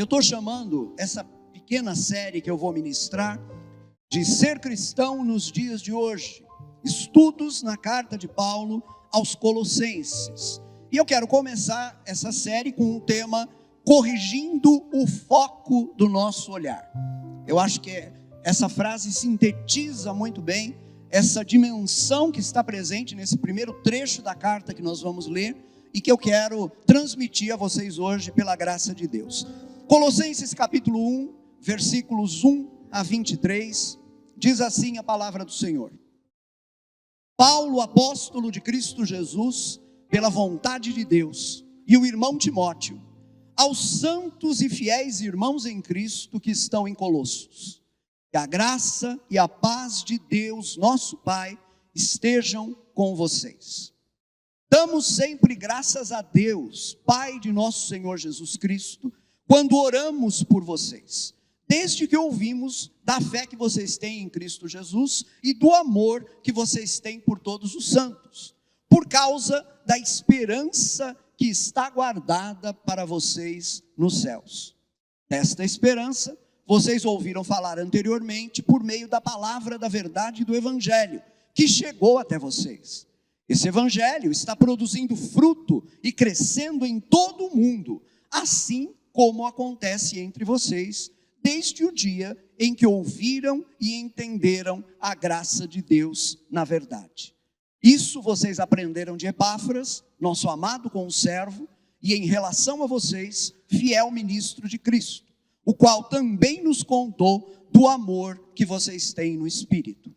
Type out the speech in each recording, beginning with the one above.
Eu estou chamando essa pequena série que eu vou ministrar de Ser Cristão nos Dias de Hoje, estudos na carta de Paulo aos Colossenses. E eu quero começar essa série com um tema: corrigindo o foco do nosso olhar. Eu acho que essa frase sintetiza muito bem essa dimensão que está presente nesse primeiro trecho da carta que nós vamos ler e que eu quero transmitir a vocês hoje pela graça de Deus. Colossenses capítulo 1, versículos 1 a 23, diz assim a palavra do Senhor: Paulo, apóstolo de Cristo Jesus, pela vontade de Deus, e o irmão Timóteo, aos santos e fiéis irmãos em Cristo que estão em Colossos, que a graça e a paz de Deus, nosso Pai, estejam com vocês. Damos sempre graças a Deus, Pai de nosso Senhor Jesus Cristo, quando oramos por vocês, desde que ouvimos da fé que vocês têm em Cristo Jesus e do amor que vocês têm por todos os santos, por causa da esperança que está guardada para vocês nos céus. Desta esperança, vocês ouviram falar anteriormente por meio da palavra da verdade do Evangelho, que chegou até vocês. Esse Evangelho está produzindo fruto e crescendo em todo o mundo, assim como acontece entre vocês, desde o dia em que ouviram e entenderam a graça de Deus na verdade. Isso vocês aprenderam de Epáfras, nosso amado conservo, e em relação a vocês, fiel ministro de Cristo, o qual também nos contou do amor que vocês têm no Espírito.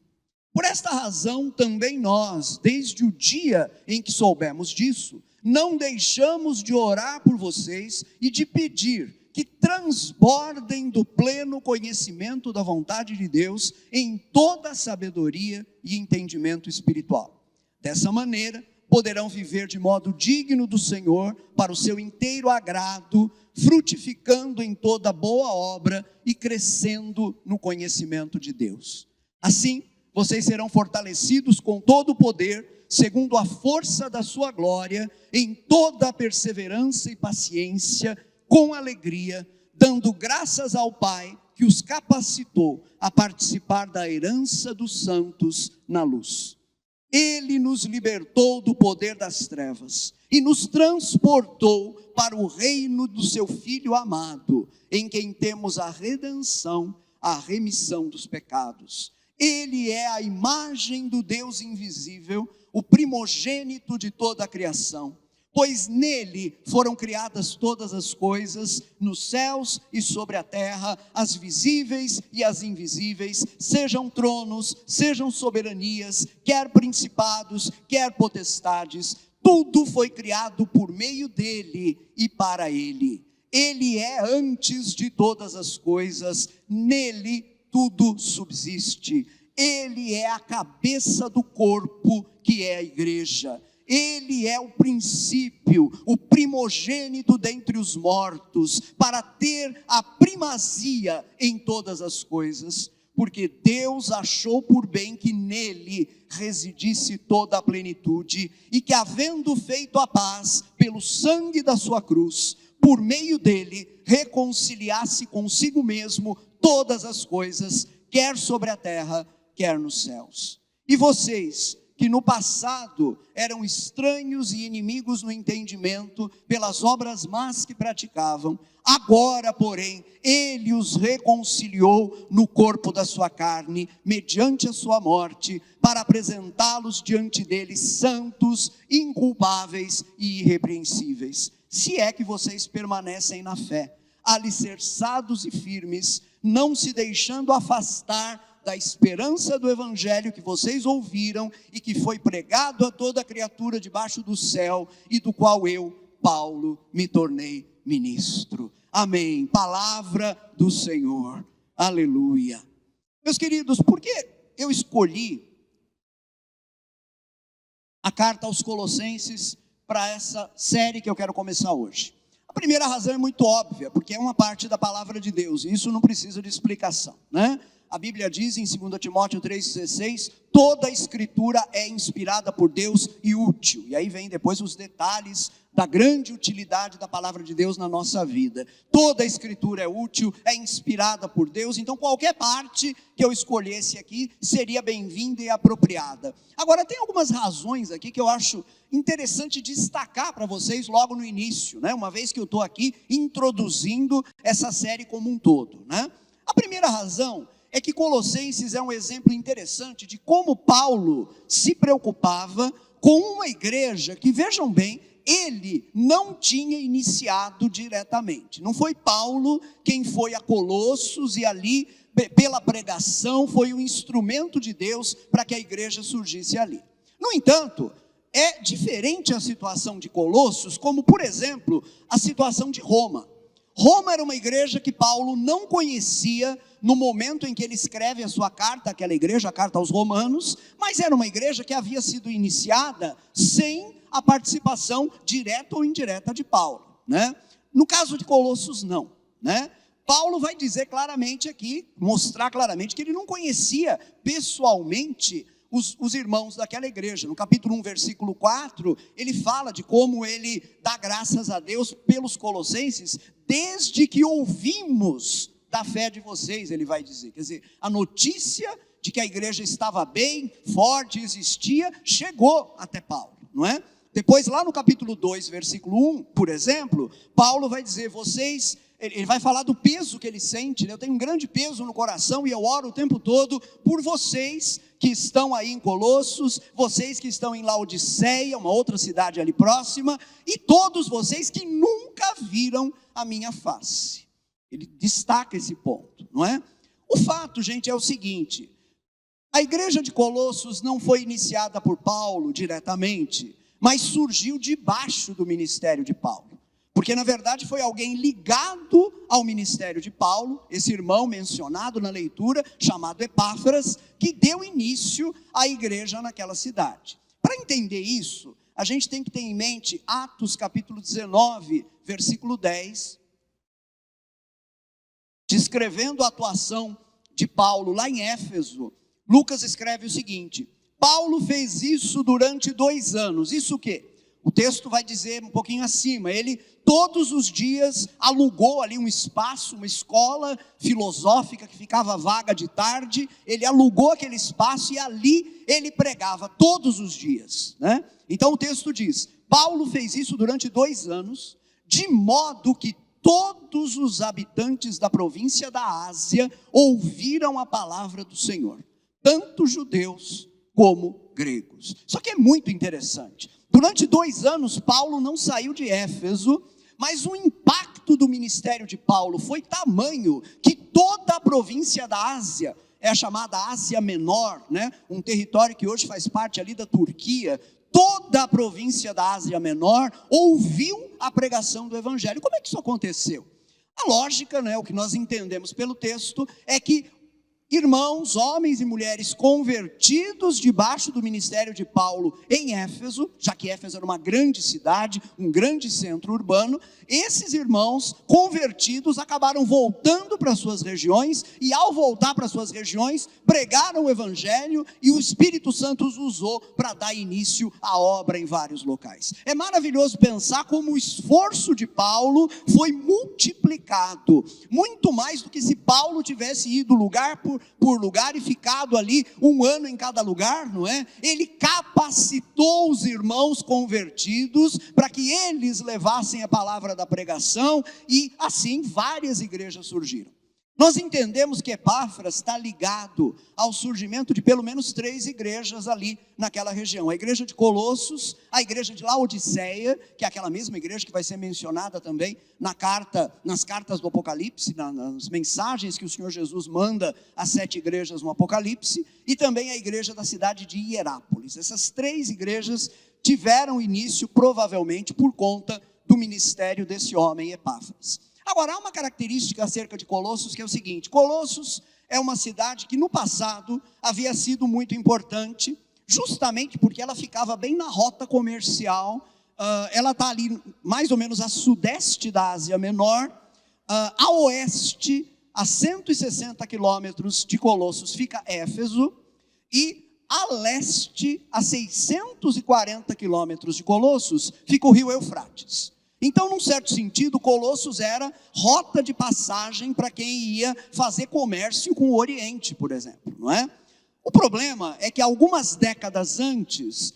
Por esta razão, também nós, desde o dia em que soubemos disso, não deixamos de orar por vocês e de pedir que transbordem do pleno conhecimento da vontade de Deus em toda a sabedoria e entendimento espiritual. Dessa maneira, poderão viver de modo digno do Senhor, para o seu inteiro agrado, frutificando em toda boa obra e crescendo no conhecimento de Deus. Assim, vocês serão fortalecidos com todo o poder, segundo a força da sua glória, em toda a perseverança e paciência, com alegria, dando graças ao Pai que os capacitou a participar da herança dos santos na luz. Ele nos libertou do poder das trevas e nos transportou para o reino do seu Filho amado, em quem temos a redenção, a remissão dos pecados. Ele é a imagem do Deus invisível, o primogênito de toda a criação, pois nele foram criadas todas as coisas, nos céus e sobre a terra, as visíveis e as invisíveis, sejam tronos, sejam soberanias, quer principados, quer potestades, tudo foi criado por meio dele e para ele. Ele é antes de todas as coisas, nele tudo subsiste. Ele é a cabeça do corpo, que é a igreja. Ele é o princípio, o primogênito dentre os mortos, para ter a primazia em todas as coisas, porque Deus achou por bem que nele residisse toda a plenitude, e que, havendo feito a paz pelo sangue da sua cruz, por meio dele reconciliasse consigo mesmo todas as coisas, quer sobre a terra, quer nos céus. E vocês, que no passado eram estranhos e inimigos no entendimento, pelas obras más que praticavam, agora, porém, ele os reconciliou no corpo da sua carne, mediante a sua morte, para apresentá-los diante dele santos, inculpáveis e irrepreensíveis. Se é que vocês permanecem na fé, alicerçados e firmes, não se deixando afastar da esperança do Evangelho que vocês ouviram e que foi pregado a toda criatura debaixo do céu, e do qual eu, Paulo, me tornei ministro. Amém. Palavra do Senhor. Aleluia. Meus queridos, por que eu escolhi a carta aos Colossenses para essa série que eu quero começar hoje? A primeira razão é muito óbvia, porque é uma parte da palavra de Deus, e isso não precisa de explicação, né? a Bíblia diz em 2 Timóteo 3,16, toda a escritura é inspirada por Deus e útil. E aí vem depois os detalhes da grande utilidade da palavra de Deus na nossa vida. Toda a escritura é útil, é inspirada por Deus, então qualquer parte que eu escolhesse aqui seria bem-vinda e apropriada. Agora, tem algumas razões aqui que eu acho interessante destacar para vocês logo no início, né? Uma vez que eu estou aqui introduzindo essa série como um todo, né? A primeira razão é que Colossenses é um exemplo interessante de como Paulo se preocupava com uma igreja que, vejam bem, ele não tinha iniciado diretamente. Não foi Paulo quem foi a Colossos e ali, pela pregação, foi um instrumento de Deus para que a igreja surgisse ali. No entanto, é diferente a situação de Colossos, como, por exemplo, a situação de Roma. Roma era uma igreja que Paulo não conhecia no momento em que ele escreve a sua carta, aquela igreja, a carta aos Romanos, mas era uma igreja que havia sido iniciada sem a participação direta ou indireta de Paulo, né? No caso de Colossos, não, né? Paulo vai dizer claramente aqui, mostrar claramente que ele não conhecia pessoalmente os irmãos daquela igreja. No capítulo 1, versículo 4, ele fala de como ele dá graças a Deus pelos colossenses, desde que ouvimos da fé de vocês, ele vai dizer. Quer dizer, a notícia de que a igreja estava bem, forte, existia, chegou até Paulo, não é? Depois, lá no capítulo 2, versículo 1, por exemplo, Paulo vai dizer, ele vai falar do peso que ele sente, né? Eu tenho um grande peso no coração e eu oro o tempo todo por vocês que estão aí em Colossos, vocês que estão em Laodiceia, uma outra cidade ali próxima, e todos vocês que nunca viram a minha face. Ele destaca esse ponto, não é? O fato, gente, é o seguinte, a igreja de Colossos não foi iniciada por Paulo diretamente, mas surgiu debaixo do ministério de Paulo. Porque na verdade foi alguém ligado ao ministério de Paulo, esse irmão mencionado na leitura, chamado Epáfras, que deu início à igreja naquela cidade. Para entender isso, a gente tem que ter em mente Atos capítulo 19, versículo 10, descrevendo a atuação de Paulo lá em Éfeso. Lucas escreve o seguinte, Paulo fez isso durante 2 anos, isso o quê? O texto vai dizer um pouquinho acima, ele todos os dias alugou ali um espaço, uma escola filosófica que ficava vaga de tarde, ele alugou aquele espaço e ali ele pregava todos os dias, né? Então o texto diz, Paulo fez isso durante 2 anos, de modo que todos os habitantes da província da Ásia ouviram a palavra do Senhor, tanto judeus como gregos. Só que é muito interessante, durante 2 anos Paulo não saiu de Éfeso, mas o impacto do ministério de Paulo foi tamanho que toda a província da Ásia, é a chamada Ásia Menor, né? Um território que hoje faz parte ali da Turquia, toda a província da Ásia Menor ouviu a pregação do evangelho. Como é que isso aconteceu? A lógica, né, o que nós entendemos pelo texto, é que irmãos, homens e mulheres convertidos debaixo do ministério de Paulo em Éfeso, já que Éfeso era uma grande cidade, um grande centro urbano, esses irmãos convertidos acabaram voltando para suas regiões, e ao voltar para suas regiões, pregaram o evangelho, e o Espírito Santo os usou para dar início à obra em vários locais. É maravilhoso pensar como o esforço de Paulo foi multiplicado, muito mais do que se Paulo tivesse ido lugar por lugar e ficado ali 1 ano em cada lugar, não é? Ele capacitou os irmãos convertidos para que eles levassem a palavra da pregação, e assim várias igrejas surgiram. Nós entendemos que Epáfras está ligado ao surgimento de pelo menos 3 igrejas ali naquela região. A igreja de Colossos, a igreja de Laodiceia, que é aquela mesma igreja que vai ser mencionada também nas cartas do Apocalipse, nas mensagens que o Senhor Jesus manda às 7 igrejas no Apocalipse, e também a igreja da cidade de Hierápolis. Essas 3 igrejas tiveram início provavelmente por conta do ministério desse homem Epáfras. Agora, há uma característica acerca de Colossos que é o seguinte, Colossos é uma cidade que no passado havia sido muito importante, justamente porque ela ficava bem na rota comercial, ela está ali mais ou menos a sudeste da Ásia Menor, a oeste a 160 quilômetros de Colossos fica Éfeso, e a leste, a 640 quilômetros de Colossos, fica o rio Eufrates. Então, num certo sentido, Colossos era rota de passagem para quem ia fazer comércio com o Oriente, por exemplo, não é? O problema é que algumas décadas antes,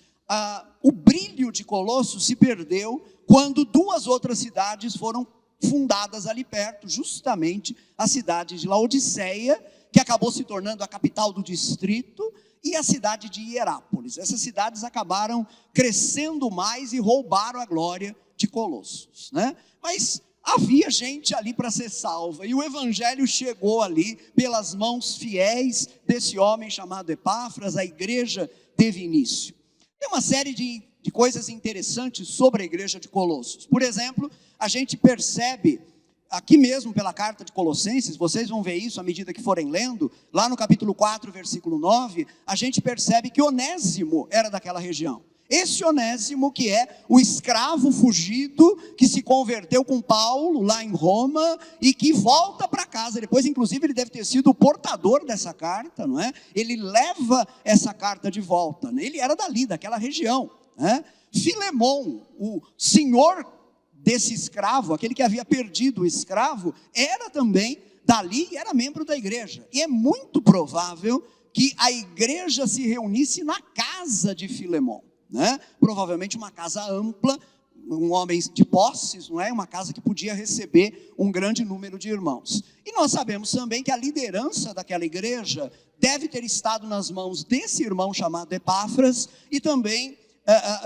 o brilho de Colossos se perdeu quando duas outras cidades foram fundadas ali perto, justamente a cidade de Laodiceia, que acabou se tornando a capital do distrito, e a cidade de Hierápolis. Essas cidades acabaram crescendo mais e roubaram a glória de Colossos, né? Mas havia gente ali para ser salva, e o evangelho chegou ali pelas mãos fiéis desse homem chamado Epáfras. A igreja teve início. Tem uma série de coisas interessantes sobre a igreja de Colossos. Por exemplo, a gente percebe aqui mesmo pela carta de Colossenses, vocês vão ver isso à medida que forem lendo, lá no capítulo 4, versículo 9, a gente percebe que Onésimo era daquela região. Esse Onésimo, que é o escravo fugido, que se converteu com Paulo lá em Roma, e que volta para casa. Depois, inclusive, ele deve ter sido o portador dessa carta, não é? Ele leva essa carta de volta, né? Ele era dali, daquela região, né? Filemon, o senhor desse escravo, aquele que havia perdido o escravo, era também dali e era membro da igreja. E é muito provável que a igreja se reunisse na casa de Filemon, né? Provavelmente uma casa ampla, um homem de posses, não é? Uma casa que podia receber um grande número de irmãos. E nós sabemos também que a liderança daquela igreja deve ter estado nas mãos desse irmão chamado Epáfras, e também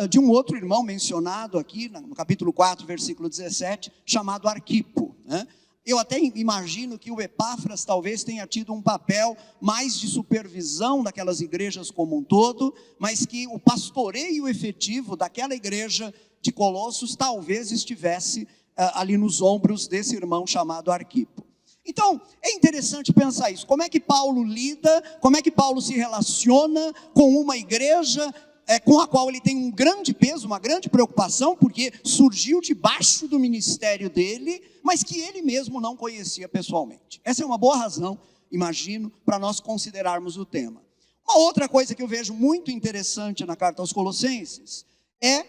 de um outro irmão mencionado aqui no capítulo 4, versículo 17, chamado Arquipo, né? Eu até imagino que o Epáfras talvez tenha tido um papel mais de supervisão daquelas igrejas como um todo, mas que o pastoreio efetivo daquela igreja de Colossos talvez estivesse ali nos ombros desse irmão chamado Arquipo. Então, é interessante pensar isso. Como é que Paulo lida, como é que Paulo se relaciona com uma igreja com a qual ele tem um grande peso, uma grande preocupação, porque surgiu debaixo do ministério dele, mas que ele mesmo não conhecia pessoalmente. Essa é uma boa razão, imagino, para nós considerarmos o tema. Uma outra coisa que eu vejo muito interessante na carta aos Colossenses é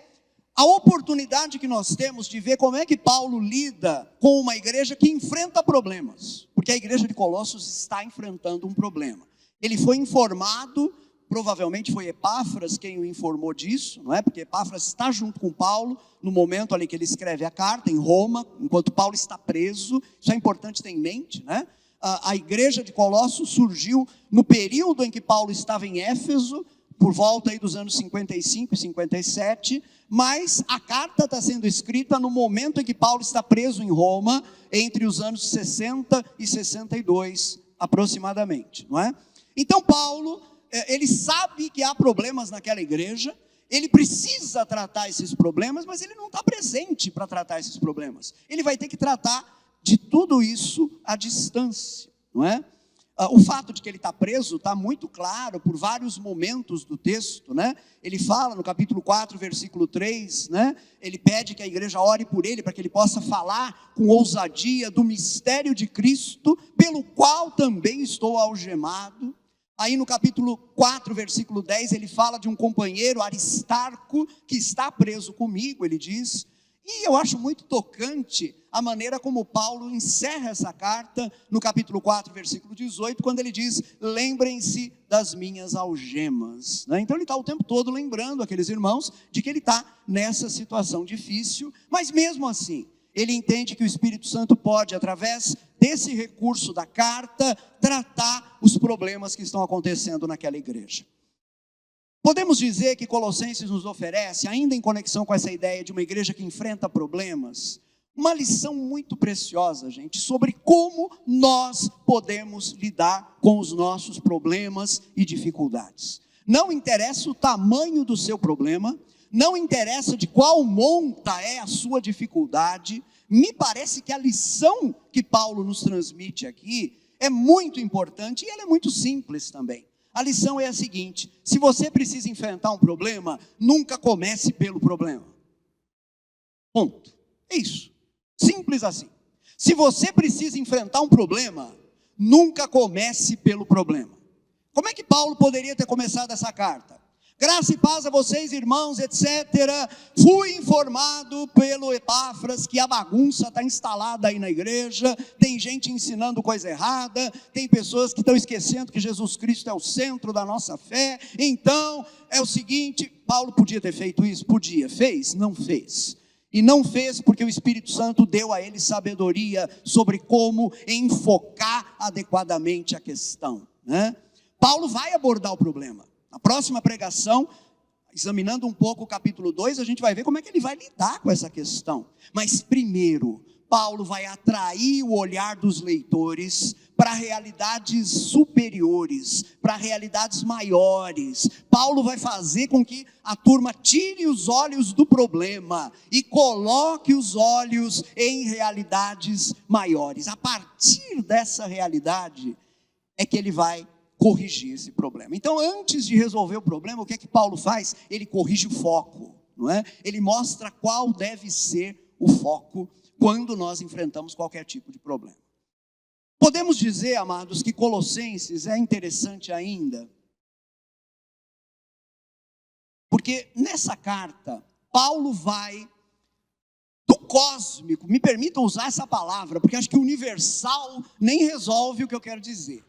a oportunidade que nós temos de ver como é que Paulo lida com uma igreja que enfrenta problemas, porque a igreja de Colossos está enfrentando um problema. Ele foi informado, provavelmente foi Epáfras quem o informou disso, não é? Porque Epáfras está junto com Paulo no momento ali que ele escreve a carta, em Roma, enquanto Paulo está preso. Isso é importante ter em mente, né? A igreja de Colossos surgiu no período em que Paulo estava em Éfeso, por volta aí dos anos 55 e 57, mas a carta está sendo escrita no momento em que Paulo está preso em Roma, entre os anos 60 e 62 aproximadamente, não é? Então Paulo, ele sabe que há problemas naquela igreja, ele precisa tratar esses problemas, mas ele não está presente para tratar esses problemas. Ele vai ter que tratar de tudo isso à distância, não é? O fato de que ele está preso está muito claro por vários momentos do texto, né? Ele fala no capítulo 4, versículo 3, né? Ele pede que a igreja ore por ele, para que ele possa falar com ousadia do mistério de Cristo, pelo qual também estou algemado. Aí no capítulo 4, versículo 10, ele fala de um companheiro, Aristarco, que está preso comigo, ele diz. E eu acho muito tocante a maneira como Paulo encerra essa carta, no capítulo 4, versículo 18, quando ele diz: lembrem-se das minhas algemas, né? Então ele está o tempo todo lembrando aqueles irmãos de que ele está nessa situação difícil, mas mesmo assim, ele entende que o Espírito Santo pode, através desse recurso da carta, tratar os problemas que estão acontecendo naquela igreja. Podemos dizer que Colossenses nos oferece, ainda em conexão com essa ideia de uma igreja que enfrenta problemas, uma lição muito preciosa, gente, sobre como nós podemos lidar com os nossos problemas e dificuldades. Não interessa o tamanho do seu problema, não interessa de qual monta é a sua dificuldade. Me parece que a lição que Paulo nos transmite aqui é muito importante e ela é muito simples também. A lição é a seguinte: se você precisa enfrentar um problema, nunca comece pelo problema. Ponto. É isso. Simples assim. Se você precisa enfrentar um problema, nunca comece pelo problema. Como é que Paulo poderia ter começado essa carta? Graça e paz a vocês, irmãos, etc. Fui informado pelo Epáfras que a bagunça está instalada aí na igreja, tem gente ensinando coisa errada, tem pessoas que estão esquecendo que Jesus Cristo é o centro da nossa fé. Então, é o seguinte, Paulo podia ter feito isso? Podia. Fez? Não fez. E não fez porque o Espírito Santo deu a ele sabedoria sobre como enfocar adequadamente a questão, né? Paulo vai abordar o problema. Na próxima pregação, examinando um pouco o capítulo 2, a gente vai ver como é que ele vai lidar com essa questão. Mas primeiro, Paulo vai atrair o olhar dos leitores para realidades superiores, para realidades maiores. Paulo vai fazer com que a turma tire os olhos do problema e coloque os olhos em realidades maiores. A partir dessa realidade é que ele vai corrigir esse problema. Então, antes de resolver o problema, o que é que Paulo faz? Ele corrige o foco, não é? Ele mostra qual deve ser o foco quando nós enfrentamos qualquer tipo de problema. Podemos dizer, amados, que Colossenses é interessante ainda, porque nessa carta, Paulo vai do cósmico, me permitam usar essa palavra, porque acho que universal nem resolve o que eu quero dizer.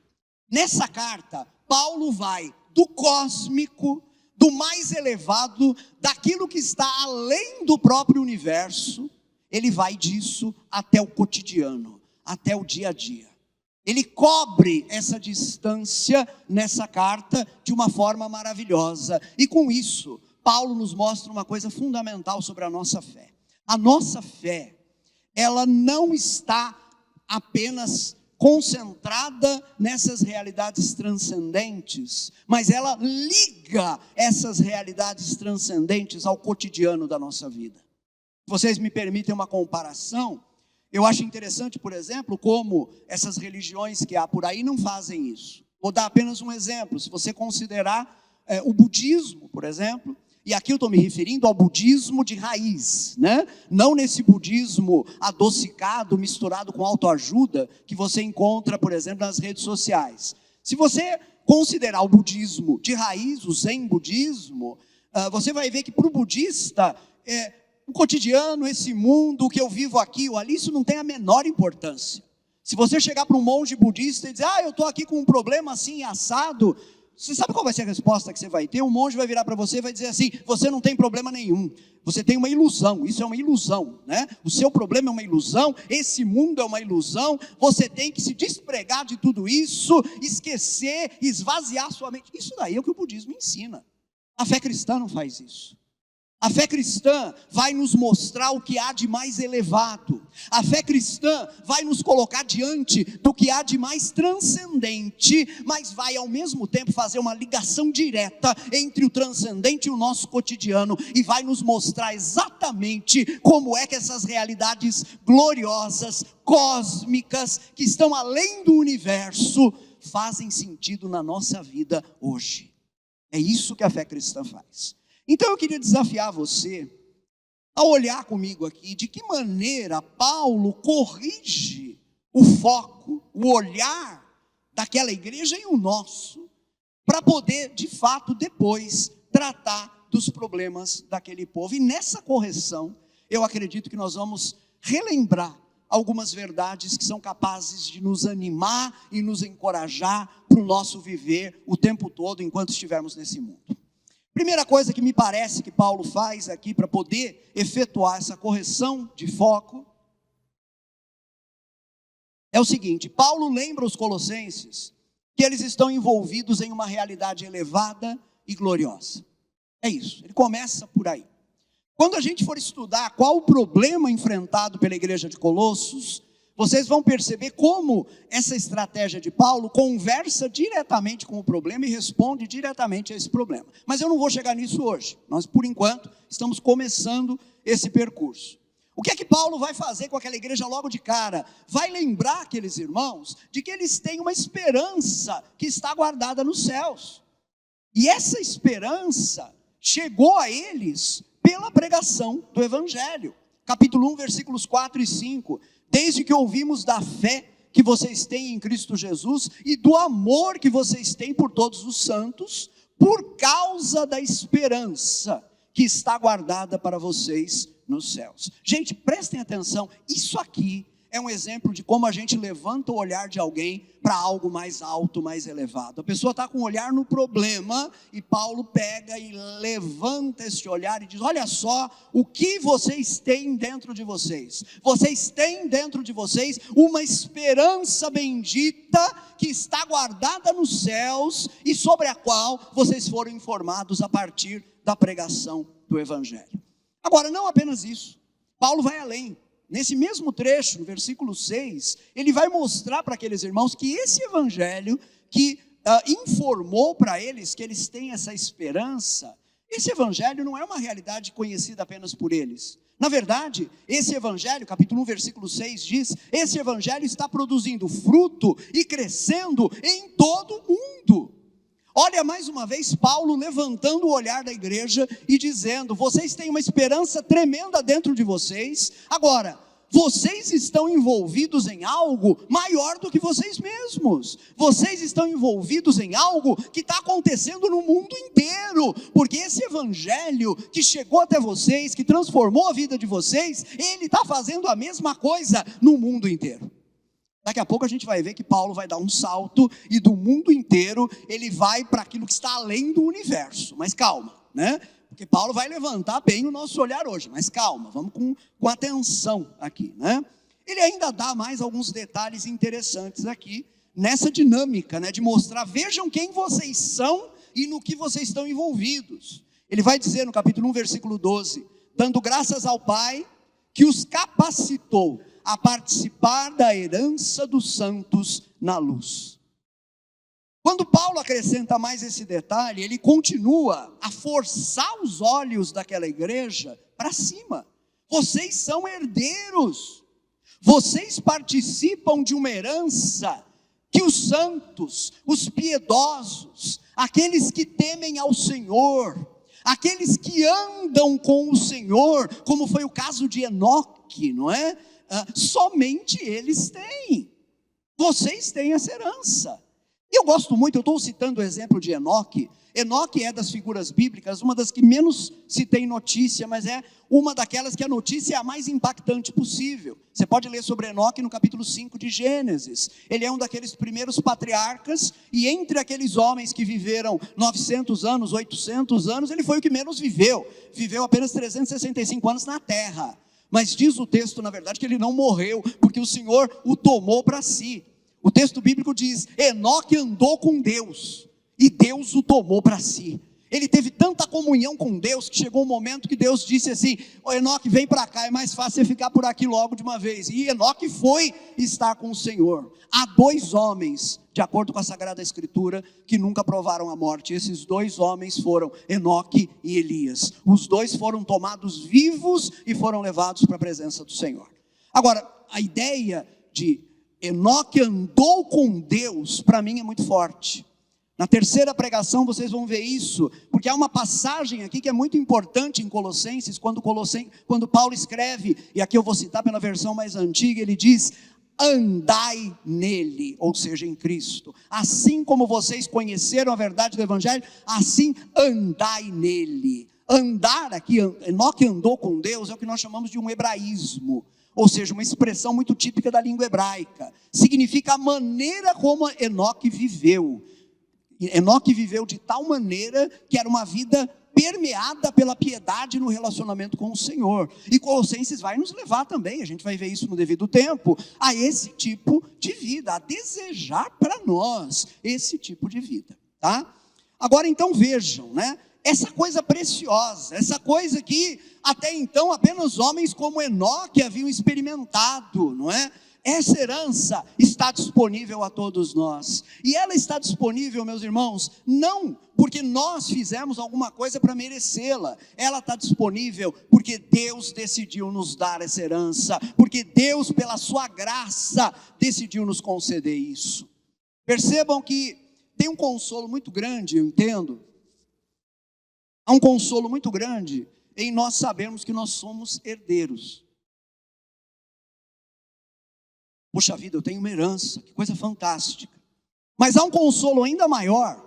Nessa carta, Paulo vai do cósmico, do mais elevado, daquilo que está além do próprio universo, ele vai disso até o cotidiano, até o dia a dia. Ele cobre essa distância nessa carta de uma forma maravilhosa. E com isso, Paulo nos mostra uma coisa fundamental sobre a nossa fé. A nossa fé, ela não está apenas concentrada nessas realidades transcendentes, mas ela liga essas realidades transcendentes ao cotidiano da nossa vida. Se vocês me permitem uma comparação, eu acho interessante, por exemplo, como essas religiões que há por aí não fazem isso. Vou dar apenas um exemplo. Se você considerar o budismo, por exemplo, e aqui eu estou me referindo ao budismo de raiz, né? Não nesse budismo adocicado, misturado com autoajuda, que você encontra, por exemplo, nas redes sociais. Se você considerar o budismo de raiz, o zen budismo, você vai ver que para o budista, o cotidiano, esse mundo, o que eu vivo aqui ou ali, isso não tem a menor importância. Se você chegar para um monge budista e dizer, eu estou aqui com um problema assim, assado, você sabe qual vai ser a resposta que você vai ter? O monge vai virar para você e vai dizer assim, você não tem problema nenhum, você tem uma ilusão, isso é uma ilusão, né? O seu problema é uma ilusão, esse mundo é uma ilusão, você tem que se despregar de tudo isso, esquecer, esvaziar sua mente. Isso daí é o que o budismo ensina. A fé cristã não faz isso. A fé cristã vai nos mostrar o que há de mais elevado. A fé cristã vai nos colocar diante do que há de mais transcendente, mas vai ao mesmo tempo fazer uma ligação direta entre o transcendente e o nosso cotidiano, e vai nos mostrar exatamente como é que essas realidades gloriosas, cósmicas, que estão além do universo, fazem sentido na nossa vida hoje. É isso que a fé cristã faz. Então eu queria desafiar você a olhar comigo aqui de que maneira Paulo corrige o foco, o olhar daquela igreja e o nosso, para poder de fato depois tratar dos problemas daquele povo. E nessa correção eu acredito que nós vamos relembrar algumas verdades que são capazes de nos animar e nos encorajar para o nosso viver o tempo todo enquanto estivermos nesse mundo. Primeira coisa que me parece que Paulo faz aqui para poder efetuar essa correção de foco é o seguinte: Paulo lembra os colossenses que eles estão envolvidos em uma realidade elevada e gloriosa. É isso, ele começa por aí. Quando a gente for estudar qual o problema enfrentado pela igreja de Colossos, vocês vão perceber como essa estratégia de Paulo conversa diretamente com o problema e responde diretamente a esse problema. Mas eu não vou chegar nisso hoje. Nós, por enquanto, estamos começando esse percurso. O que é que Paulo vai fazer com aquela igreja logo de cara? Vai lembrar aqueles irmãos de que eles têm uma esperança que está guardada nos céus. E essa esperança chegou a eles pela pregação do Evangelho. Capítulo 1, versículos 4 e 5. Desde que ouvimos da fé que vocês têm em Cristo Jesus e do amor que vocês têm por todos os santos, por causa da esperança que está guardada para vocês nos céus. Gente, prestem atenção, isso aqui é um exemplo de como a gente levanta o olhar de alguém para algo mais alto, mais elevado. A pessoa está com o olhar no problema e Paulo pega e levanta esse olhar e diz: olha só o que vocês têm dentro de vocês. Vocês têm dentro de vocês uma esperança bendita que está guardada nos céus e sobre a qual vocês foram informados a partir da pregação do Evangelho. Agora, não apenas isso, Paulo vai além. Nesse mesmo trecho, no versículo 6, ele vai mostrar para aqueles irmãos que esse evangelho que informou para eles que eles têm essa esperança, esse evangelho não é uma realidade conhecida apenas por eles. Na verdade, esse evangelho, capítulo 1, versículo 6 diz, esse evangelho está produzindo fruto e crescendo em todo o mundo. Olha mais uma vez Paulo levantando o olhar da igreja e dizendo: vocês têm uma esperança tremenda dentro de vocês, agora, vocês estão envolvidos em algo maior do que vocês mesmos, vocês estão envolvidos em algo que está acontecendo no mundo inteiro, porque esse evangelho que chegou até vocês, que transformou a vida de vocês, ele está fazendo a mesma coisa no mundo inteiro. Daqui a pouco a gente vai ver que Paulo vai dar um salto e do mundo inteiro ele vai para aquilo que está além do universo. Mas calma, né? Porque Paulo vai levantar bem o nosso olhar hoje. Mas calma, vamos com atenção aqui, né? Ele ainda dá mais alguns detalhes interessantes aqui nessa dinâmica, né? De mostrar, vejam quem vocês são e no que vocês estão envolvidos. Ele vai dizer no capítulo 1, versículo 12, dando graças ao Pai que os capacitou a participar da herança dos santos na luz. Quando Paulo acrescenta mais esse detalhe, ele continua a forçar os olhos daquela igreja para cima. Vocês são herdeiros, vocês participam de uma herança que os santos, os piedosos, aqueles que temem ao Senhor, aqueles que andam com o Senhor, como foi o caso de Enoque, não é? Somente eles têm. Vocês têm essa herança. E eu gosto muito, eu estou citando o exemplo de Enoque. Enoque é das figuras bíblicas, uma das que menos se tem notícia, mas é uma daquelas que a notícia é a mais impactante possível. Você pode ler sobre Enoque no capítulo 5 de Gênesis. Ele é um daqueles primeiros patriarcas, e entre aqueles homens que viveram 900 anos, 800 anos, ele foi o que menos viveu. Viveu apenas 365 anos na terra. Mas diz o texto, na verdade, que ele não morreu, porque o Senhor o tomou para si. O texto bíblico diz: Enoque andou com Deus, e Deus o tomou para si. Ele teve tanta comunhão com Deus, que chegou um momento que Deus disse assim: Enoque, vem para cá, é mais fácil você ficar por aqui logo de uma vez. E Enoque foi estar com o Senhor. Há dois homens, de acordo com a Sagrada Escritura, que nunca provaram a morte. Esses dois homens foram Enoque e Elias. Os dois foram tomados vivos e foram levados para a presença do Senhor. Agora, a ideia de Enoque andou com Deus, para mim é muito forte. Na terceira pregação vocês vão ver isso, porque há uma passagem aqui que é muito importante em Colossenses, quando Paulo escreve, e aqui eu vou citar pela versão mais antiga, ele diz: andai nele, ou seja, em Cristo. Assim como vocês conheceram a verdade do Evangelho, assim andai nele. Andar aqui, Enoque andou com Deus, é o que nós chamamos de um hebraísmo, ou seja, uma expressão muito típica da língua hebraica. Significa a maneira como Enoque viveu. Enoque viveu de tal maneira que era uma vida permeada pela piedade no relacionamento com o Senhor. E Colossenses vai nos levar também, a gente vai ver isso no devido tempo, a esse tipo de vida, a desejar para nós esse tipo de vida, tá? Agora então vejam, né? Essa coisa preciosa, essa coisa que até então apenas homens como Enoque haviam experimentado, não é? Essa herança está disponível a todos nós, e ela está disponível, meus irmãos, não porque nós fizemos alguma coisa para merecê-la, ela está disponível porque Deus decidiu nos dar essa herança, porque Deus, pela sua graça, decidiu nos conceder isso. Percebam que tem um consolo muito grande, eu entendo, há um consolo muito grande em nós sabermos que nós somos herdeiros. Puxa vida, eu tenho uma herança, que coisa fantástica. Mas há um consolo ainda maior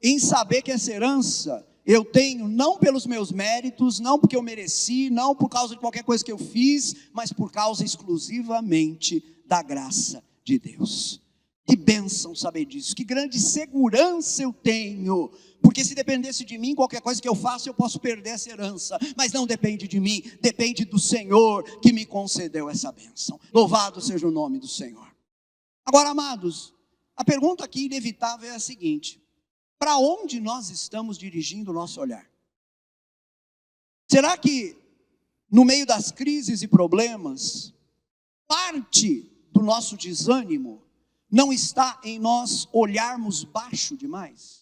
em saber que essa herança eu tenho não pelos meus méritos, não porque eu mereci, não por causa de qualquer coisa que eu fiz, mas por causa exclusivamente da graça de Deus. Que bênção saber disso, que grande segurança eu tenho, porque se dependesse de mim, qualquer coisa que eu faça, eu posso perder essa herança, mas não depende de mim, depende do Senhor que me concedeu essa bênção. Louvado seja o nome do Senhor. Agora, amados, a pergunta aqui inevitável é a seguinte: para onde nós estamos dirigindo o nosso olhar? Será que no meio das crises e problemas, parte do nosso desânimo não está em nós olharmos baixo demais?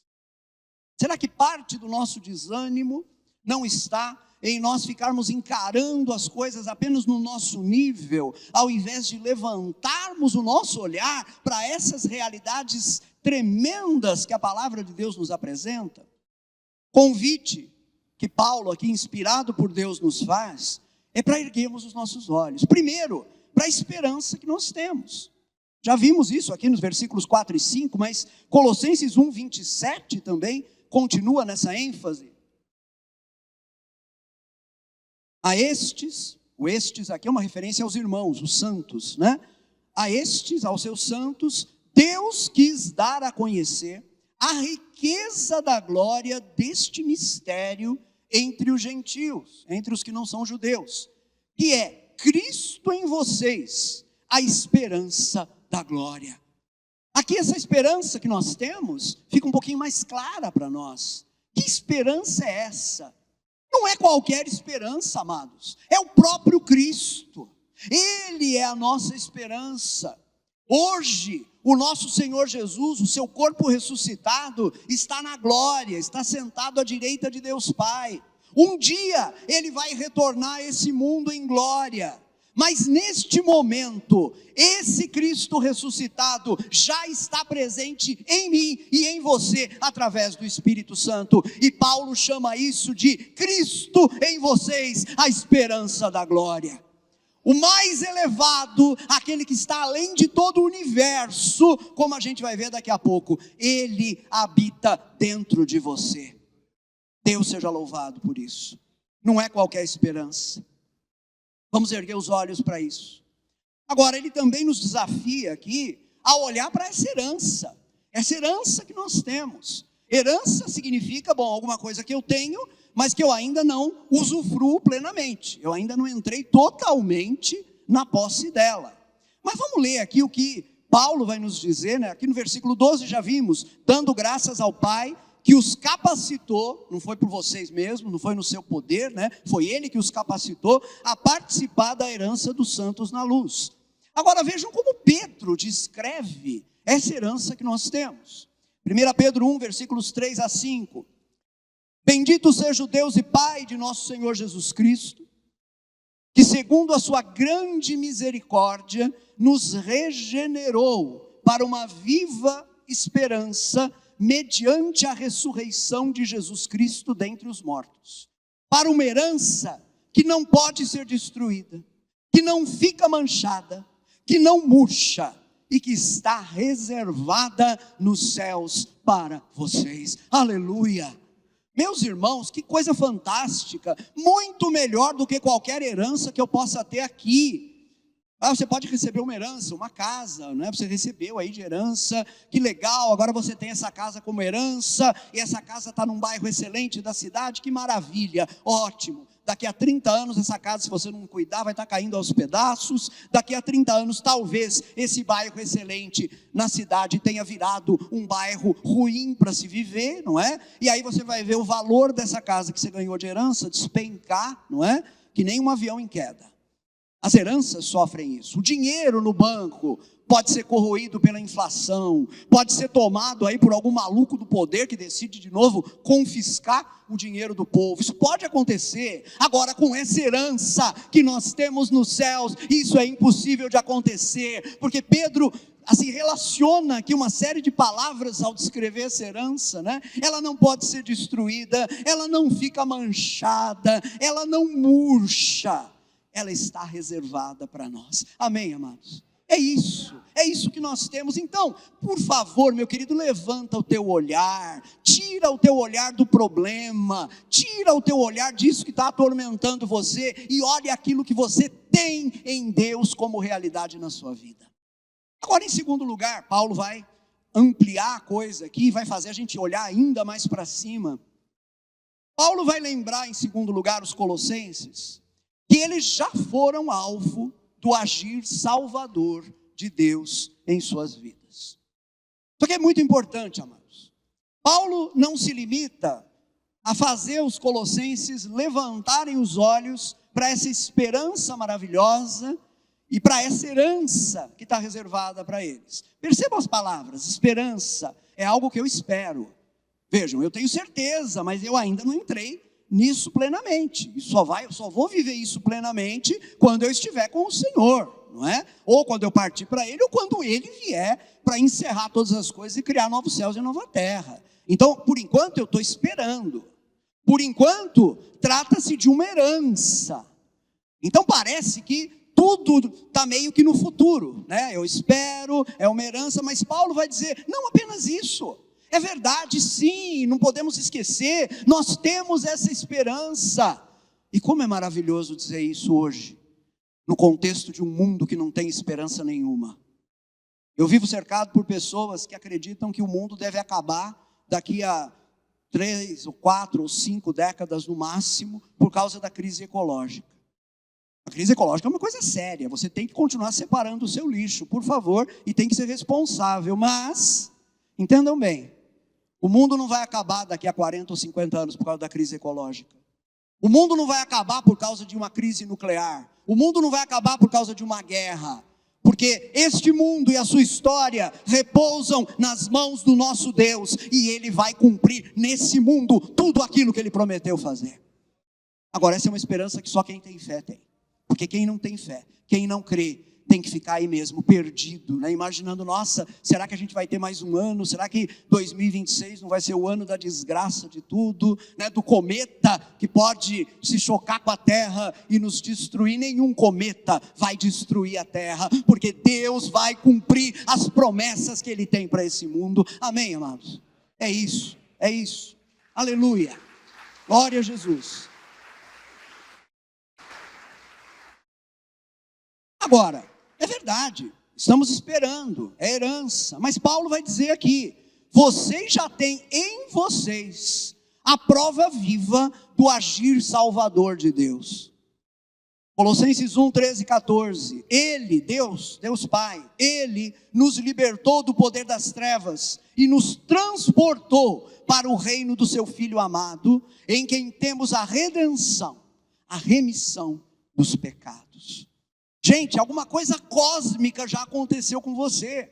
Será que parte do nosso desânimo não está em nós ficarmos encarando as coisas apenas no nosso nível, ao invés de levantarmos o nosso olhar para essas realidades tremendas que a palavra de Deus nos apresenta? Convite que Paulo, aqui inspirado por Deus, nos faz, é para erguermos os nossos olhos, primeiro, para a esperança que nós temos. Já vimos isso aqui nos versículos 4 e 5, mas Colossenses 1, 27 também continua nessa ênfase. A estes, o estes aqui é uma referência aos irmãos, os santos, né? A estes, aos seus santos, Deus quis dar a conhecer a riqueza da glória deste mistério entre os gentios, entre os que não são judeus, que é Cristo em vocês, a esperança da glória. Aqui essa esperança que nós temos fica um pouquinho mais clara para nós. Que esperança é essa? Não é qualquer esperança, amados, é o próprio Cristo. Ele é a nossa esperança. Hoje, o nosso Senhor Jesus, o seu corpo ressuscitado, está na glória, está sentado à direita de Deus Pai. Um dia, Ele vai retornar a esse mundo em glória. Mas neste momento, esse Cristo ressuscitado já está presente em mim e em você, através do Espírito Santo. E Paulo chama isso de Cristo em vocês, a esperança da glória. O mais elevado, aquele que está além de todo o universo, como a gente vai ver daqui a pouco, Ele habita dentro de você. Deus seja louvado por isso. Não é qualquer esperança. Vamos erguer os olhos para isso. Agora, ele também nos desafia aqui a olhar para essa herança que nós temos. Herança significa, bom, alguma coisa que eu tenho, mas que eu ainda não usufruo plenamente. Eu ainda não entrei totalmente na posse dela. Mas vamos ler aqui o que Paulo vai nos dizer, né? Aqui no versículo 12 já vimos, dando graças ao Pai, que os capacitou, não foi por vocês mesmos, não foi no seu poder, né? Foi Ele que os capacitou a participar da herança dos santos na luz. Agora vejam como Pedro descreve essa herança que nós temos. 1 Pedro 1, versículos 3 a 5. Bendito seja o Deus e Pai de nosso Senhor Jesus Cristo, que segundo a sua grande misericórdia, nos regenerou para uma viva esperança, mediante a ressurreição de Jesus Cristo dentre os mortos, para uma herança que não pode ser destruída, que não fica manchada, que não murcha, e que está reservada nos céus para vocês. Aleluia! Meus irmãos, que coisa fantástica, muito melhor do que qualquer herança que eu possa ter aqui. Você pode receber uma herança, uma casa, né? Você recebeu aí de herança, que legal, agora você tem essa casa como herança, e essa casa está num bairro excelente da cidade, que maravilha, ótimo. Daqui a 30 anos essa casa, se você não cuidar, vai estar caindo aos pedaços. Daqui a 30 anos, talvez esse bairro excelente na cidade tenha virado um bairro ruim para se viver, não é? E aí você vai ver o valor dessa casa que você ganhou de herança despencar, não é? Que nem um avião em queda. As heranças sofrem isso. O dinheiro no banco pode ser corroído pela inflação, pode ser tomado aí por algum maluco do poder que decide de novo confiscar o dinheiro do povo. Isso pode acontecer. Agora, com essa herança que nós temos nos céus, isso é impossível de acontecer, porque Pedro assim relaciona aqui uma série de palavras ao descrever essa herança, né? Ela não pode ser destruída, ela não fica manchada, ela não murcha. Ela está reservada para nós. Amém, amados? É isso que nós temos. Então, por favor, meu querido, levanta o teu olhar, tira o teu olhar do problema, tira o teu olhar disso que está atormentando você, e olhe aquilo que você tem em Deus como realidade na sua vida. Agora, em segundo lugar, Paulo vai ampliar a coisa aqui, vai fazer a gente olhar ainda mais para cima. Paulo vai lembrar, em segundo lugar, os colossenses, que eles já foram alvo do agir salvador de Deus em suas vidas. Isso aqui é muito importante, amados. Paulo não se limita a fazer os colossenses levantarem os olhos para essa esperança maravilhosa e para essa herança que está reservada para eles. Percebam as palavras: esperança é algo que eu espero. Vejam, eu tenho certeza, mas eu ainda não entrei nisso plenamente. E só vou viver isso plenamente quando eu estiver com o Senhor, não é? Ou quando eu partir para Ele, ou quando Ele vier para encerrar todas as coisas e criar novos céus e nova terra. Então, por enquanto, eu estou esperando. Por enquanto, trata-se de uma herança. Então, parece que tudo está meio que no futuro, né? Eu espero, é uma herança, mas Paulo vai dizer, não apenas isso. É verdade, sim, não podemos esquecer, nós temos essa esperança. E como é maravilhoso dizer isso hoje, no contexto de um mundo que não tem esperança nenhuma. Eu vivo cercado por pessoas que acreditam que o mundo deve acabar daqui a 3 ou 4 ou 5 décadas no máximo, por causa da crise ecológica. A crise ecológica é uma coisa séria, você tem que continuar separando o seu lixo, por favor, e tem que ser responsável, mas, entendam bem, o mundo não vai acabar daqui a 40 ou 50 anos por causa da crise ecológica. O mundo não vai acabar por causa de uma crise nuclear. O mundo não vai acabar por causa de uma guerra. Porque este mundo e a sua história repousam nas mãos do nosso Deus. E Ele vai cumprir nesse mundo tudo aquilo que Ele prometeu fazer. Agora, essa é uma esperança que só quem tem fé tem. Porque quem não tem fé, quem não crê, tem que ficar aí mesmo, perdido, né? Imaginando, nossa, será que a gente vai ter mais um ano? Será que 2026 não vai ser o ano da desgraça de tudo, né? Do cometa que pode se chocar com a terra e nos destruir? Nenhum cometa vai destruir a terra, porque Deus vai cumprir as promessas que Ele tem para esse mundo. Amém, amados? É isso, aleluia, glória a Jesus. Agora, é verdade, estamos esperando, é herança, mas Paulo vai dizer aqui, vocês já têm em vocês a prova viva do agir salvador de Deus. Colossenses 1, 13 e 14, Ele, Deus Pai, Ele nos libertou do poder das trevas e nos transportou para o reino do seu Filho amado, em quem temos a redenção, a remissão dos pecados. Gente, alguma coisa cósmica já aconteceu com você.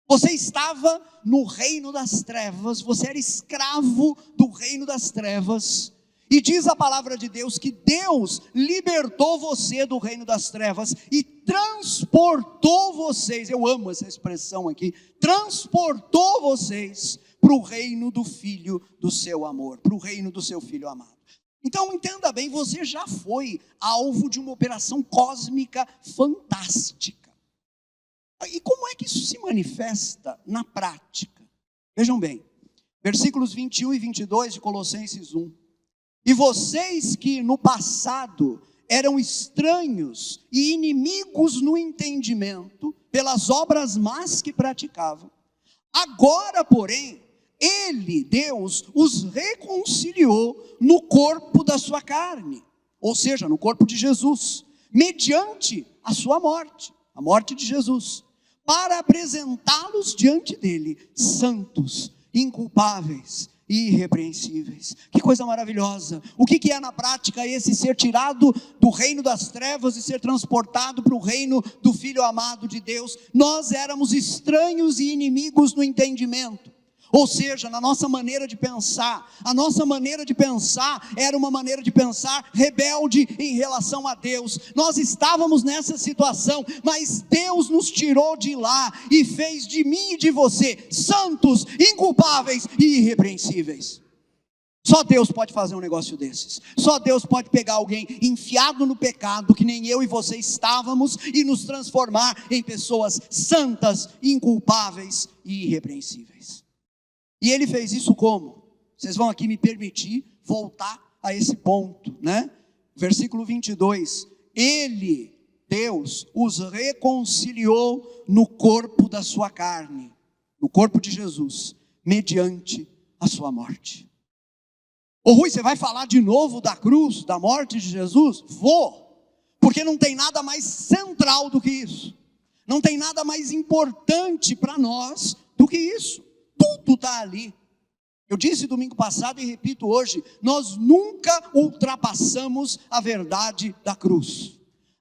Você estava no reino das trevas, você era escravo do reino das trevas. E diz a palavra de Deus que Deus libertou você do reino das trevas e transportou vocês, eu amo essa expressão aqui, transportou vocês para o reino do Filho do seu amor, para o reino do seu Filho amado. Então entenda bem, você já foi alvo de uma operação cósmica fantástica. E como é que isso se manifesta na prática? Vejam bem, versículos 21 e 22 de Colossenses 1. E vocês que no passado eram estranhos e inimigos no entendimento, pelas obras más que praticavam, agora, porém, Ele, Deus, os reconciliou no corpo da sua carne, ou seja, no corpo de Jesus, mediante a sua morte, a morte de Jesus, para apresentá-los diante dele, santos, inculpáveis e irrepreensíveis. Que coisa maravilhosa! O que é na prática esse ser tirado do reino das trevas e ser transportado para o reino do Filho amado de Deus? Nós éramos estranhos e inimigos no entendimento. Ou seja, na nossa maneira de pensar, a nossa maneira de pensar era uma maneira de pensar rebelde em relação a Deus. Nós estávamos nessa situação, mas Deus nos tirou de lá e fez de mim e de você santos, inculpáveis e irrepreensíveis. Só Deus pode fazer um negócio desses. Só Deus pode pegar alguém enfiado no pecado, que nem eu e você estávamos, e nos transformar em pessoas santas, inculpáveis e irrepreensíveis. E Ele fez isso como? Vocês vão aqui me permitir voltar a esse ponto, né? Versículo 22. Ele, Deus, os reconciliou no corpo da sua carne, no corpo de Jesus, mediante a sua morte. Ô Rui, você vai falar de novo da cruz, da morte de Jesus? Vou, porque não tem nada mais central do que isso. Não tem nada mais importante para nós do que isso. Tudo está ali. Eu disse domingo passado e repito hoje, nós nunca ultrapassamos a verdade da cruz.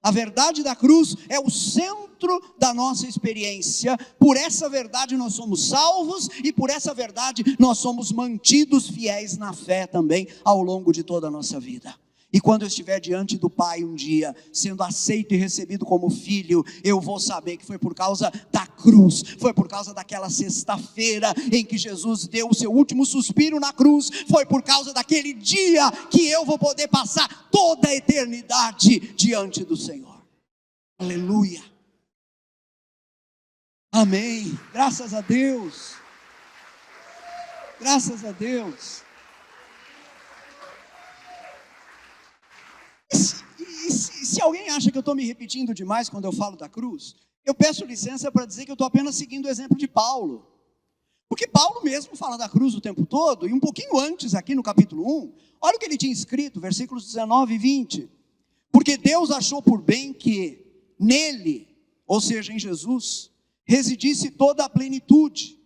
A verdade da cruz é o centro da nossa experiência. Por essa verdade nós somos salvos e por essa verdade nós somos mantidos fiéis na fé também ao longo de toda a nossa vida. E quando eu estiver diante do Pai um dia, sendo aceito e recebido como filho, eu vou saber que foi por causa da cruz, foi por causa daquela sexta-feira em que Jesus deu o seu último suspiro na cruz, foi por causa daquele dia que eu vou poder passar toda a eternidade diante do Senhor. Aleluia. Amém. Graças a Deus. Graças a Deus. Se alguém acha que eu estou me repetindo demais quando eu falo da cruz, eu peço licença para dizer que eu estou apenas seguindo o exemplo de Paulo. Porque Paulo mesmo fala da cruz o tempo todo, e um pouquinho antes aqui no capítulo 1, olha o que ele tinha escrito, versículos 19 e 20. Porque Deus achou por bem que nele, ou seja, em Jesus, residisse toda a plenitude.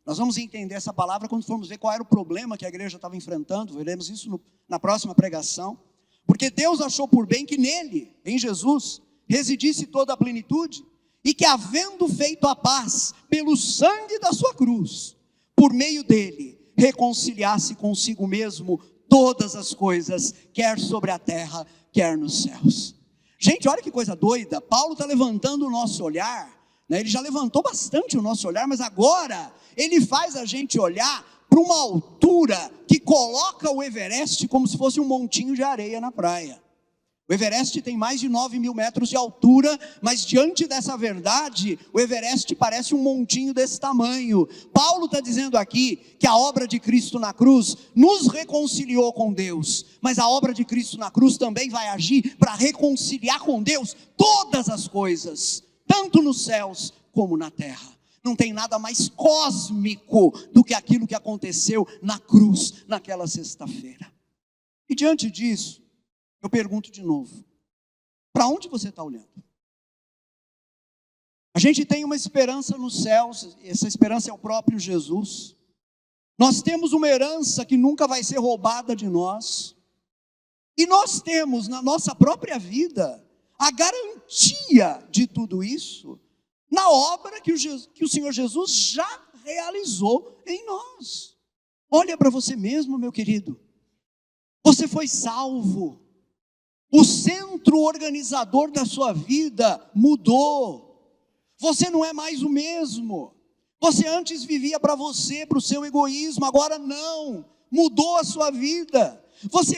Nós vamos entender essa palavra quando formos ver qual era o problema que a igreja estava enfrentando, veremos isso na próxima pregação. Porque Deus achou por bem que nele, em Jesus, residisse toda a plenitude, e que havendo feito a paz pelo sangue da sua cruz, por meio dele, reconciliasse consigo mesmo todas as coisas, quer sobre a terra, quer nos céus. Gente, olha que coisa doida, Paulo está levantando o nosso olhar, né? Ele já levantou bastante o nosso olhar, mas agora ele faz a gente olhar para uma altura que coloca o Everest como se fosse um montinho de areia na praia. O Everest tem mais de 9.000 metros de altura, mas diante dessa verdade, o Everest parece um montinho desse tamanho. Paulo está dizendo aqui que a obra de Cristo na cruz nos reconciliou com Deus, mas a obra de Cristo na cruz também vai agir para reconciliar com Deus todas as coisas, tanto nos céus como na terra. Não tem nada mais cósmico do que aquilo que aconteceu na cruz, naquela sexta-feira. E diante disso, eu pergunto de novo, para onde você está olhando? A gente tem uma esperança nos céus, essa esperança é o próprio Jesus. Nós temos uma herança que nunca vai ser roubada de nós. E nós temos na nossa própria vida a garantia de tudo isso na obra que o Senhor Jesus já realizou em nós. Olha para você mesmo, meu querido. Você foi salvo. O centro organizador da sua vida mudou. Você não é mais o mesmo. Você antes vivia para você, para o seu egoísmo, agora não. Mudou a sua vida. Você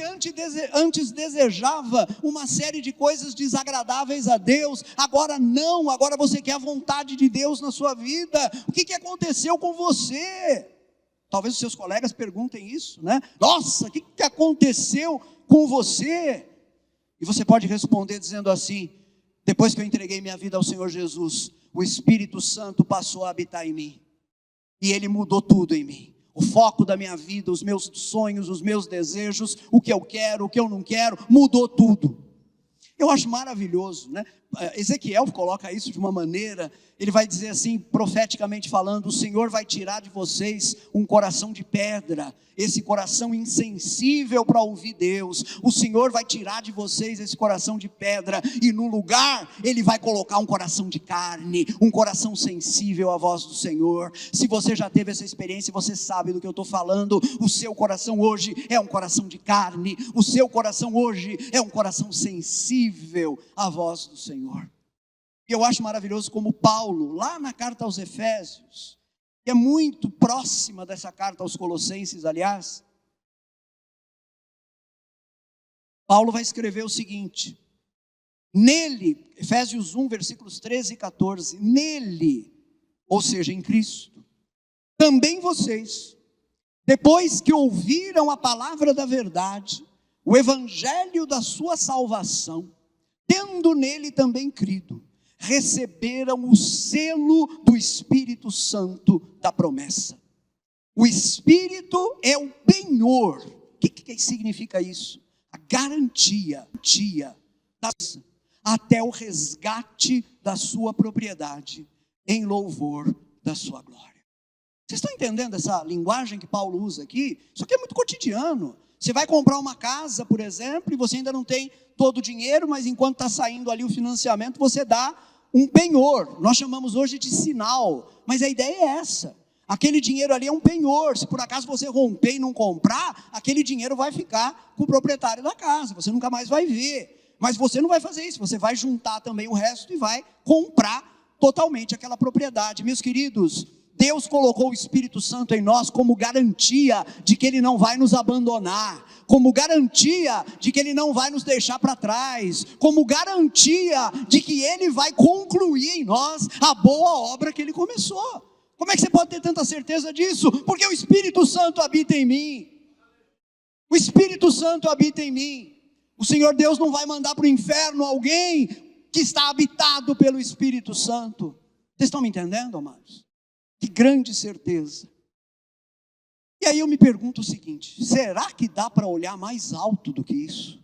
antes desejava uma série de coisas desagradáveis a Deus, agora não, agora você quer a vontade de Deus na sua vida. O que aconteceu com você? Talvez os seus colegas perguntem isso, né? Nossa, o que aconteceu com você? E você pode responder dizendo assim: depois que eu entreguei minha vida ao Senhor Jesus, o Espírito Santo passou a habitar em mim, e Ele mudou tudo em mim. O foco da minha vida, os meus sonhos, os meus desejos, o que eu quero, o que eu não quero, mudou tudo. Eu acho maravilhoso, né? Ezequiel coloca isso de uma maneira, ele vai dizer assim, profeticamente falando: o Senhor vai tirar de vocês um coração de pedra, esse coração insensível para ouvir Deus. O Senhor vai tirar de vocês esse coração de pedra, e no lugar Ele vai colocar um coração de carne, um coração sensível à voz do Senhor. Se você já teve essa experiência, você sabe do que eu estou falando. O seu coração hoje é um coração de carne, o seu coração hoje é um coração sensível à voz do Senhor. E eu acho maravilhoso como Paulo, lá na carta aos Efésios, que é muito próxima dessa carta aos Colossenses, aliás, Paulo vai escrever o seguinte: nele, Efésios 1, versículos 13 e 14, nele, ou seja, em Cristo, também vocês, depois que ouviram a palavra da verdade, o evangelho da sua salvação, tendo nele também crido, receberam o selo do Espírito Santo da promessa. O Espírito é o penhor. O que significa isso? A garantia até o resgate da sua propriedade, em louvor da sua glória. Vocês estão entendendo essa linguagem que Paulo usa aqui? Isso aqui é muito cotidiano. Você vai comprar uma casa, por exemplo, e você ainda não tem todo o dinheiro, mas enquanto está saindo ali o financiamento, você dá um penhor. Nós chamamos hoje de sinal, mas a ideia é essa. Aquele dinheiro ali é um penhor. Se por acaso você romper e não comprar, aquele dinheiro vai ficar com o proprietário da casa, você nunca mais vai ver. Mas você não vai fazer isso, você vai juntar também o resto e vai comprar totalmente aquela propriedade. Meus queridos, Deus colocou o Espírito Santo em nós como garantia de que Ele não vai nos abandonar, como garantia de que Ele não vai nos deixar para trás, como garantia de que Ele vai concluir em nós a boa obra que Ele começou. Como é que você pode ter tanta certeza disso? Porque o Espírito Santo habita em mim. O Espírito Santo habita em mim. O Senhor Deus não vai mandar para o inferno alguém que está habitado pelo Espírito Santo. Vocês estão me entendendo, amados? Que grande certeza. E aí eu me pergunto o seguinte: será que dá para olhar mais alto do que isso?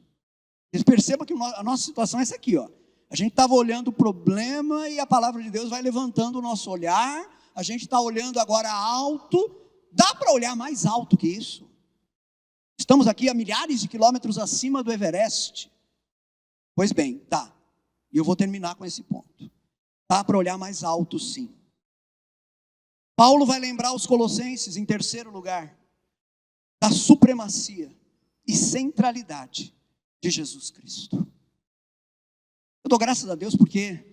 Vocês percebam que a nossa situação é essa aqui, ó. A gente estava olhando o problema e a palavra de Deus vai levantando o nosso olhar. A gente está olhando agora alto. Dá para olhar mais alto que isso? Estamos aqui a milhares de quilômetros acima do Everest. Pois bem, dá. E eu vou terminar com esse ponto. Dá para olhar mais alto, sim. Paulo vai lembrar os colossenses, em terceiro lugar, da supremacia e centralidade de Jesus Cristo. Eu dou graças a Deus porque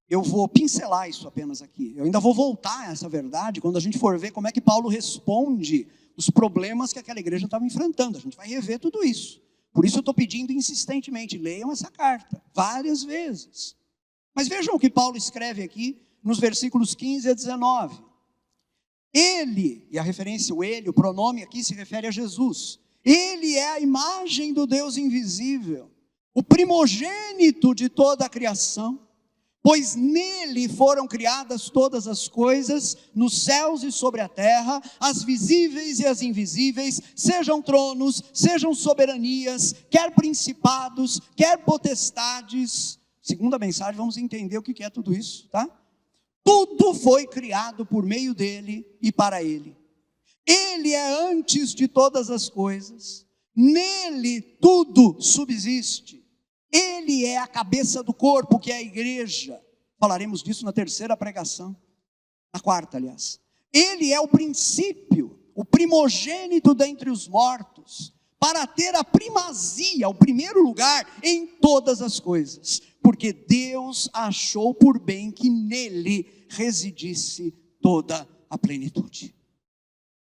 eu vou pincelar isso apenas aqui. Eu ainda vou voltar a essa verdade quando a gente for ver como é que Paulo responde os problemas que aquela igreja estava enfrentando. A gente vai rever tudo isso. Por isso eu estou pedindo insistentemente, leiam essa carta várias vezes. Mas vejam o que Paulo escreve aqui nos versículos 15 a 19. Ele, e a referência, o pronome aqui se refere a Jesus. Ele é a imagem do Deus invisível, o primogênito de toda a criação, pois nele foram criadas todas as coisas, nos céus e sobre a terra, as visíveis e as invisíveis, sejam tronos, sejam soberanias, quer principados, quer potestades. Segunda mensagem, vamos entender o que é tudo isso, tá? Tudo foi criado por meio dele e para ele. Ele é antes de todas as coisas, nele tudo subsiste. Ele é a cabeça do corpo, que é a igreja. Falaremos disso na terceira pregação, na quarta, aliás. Ele é o princípio, o primogênito dentre os mortos, para ter a primazia, o primeiro lugar em todas as coisas, porque Deus achou por bem que nele residisse toda a plenitude.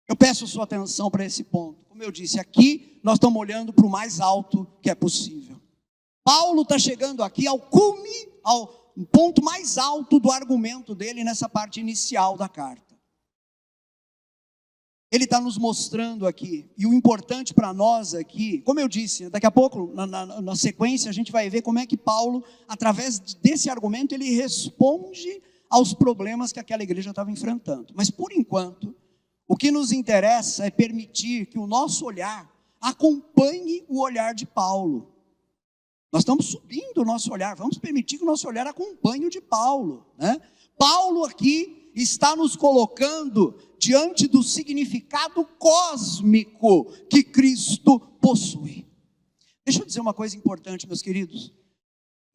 Eu peço sua atenção para esse ponto. Como eu disse, aqui nós estamos olhando para o mais alto que é possível. Paulo está chegando aqui ao cume, ao ponto mais alto do argumento dele nessa parte inicial da carta. Ele está nos mostrando aqui, e o importante para nós aqui, como eu disse, daqui a pouco, na sequência, a gente vai ver como é que Paulo, através desse argumento, ele responde aos problemas que aquela igreja estava enfrentando. Mas por enquanto, o que nos interessa é permitir que o nosso olhar acompanhe o olhar de Paulo. Nós estamos subindo o nosso olhar, vamos permitir que o nosso olhar acompanhe o de Paulo, né? Paulo aqui está nos colocando diante do significado cósmico que Cristo possui. Deixa eu dizer uma coisa importante, meus queridos.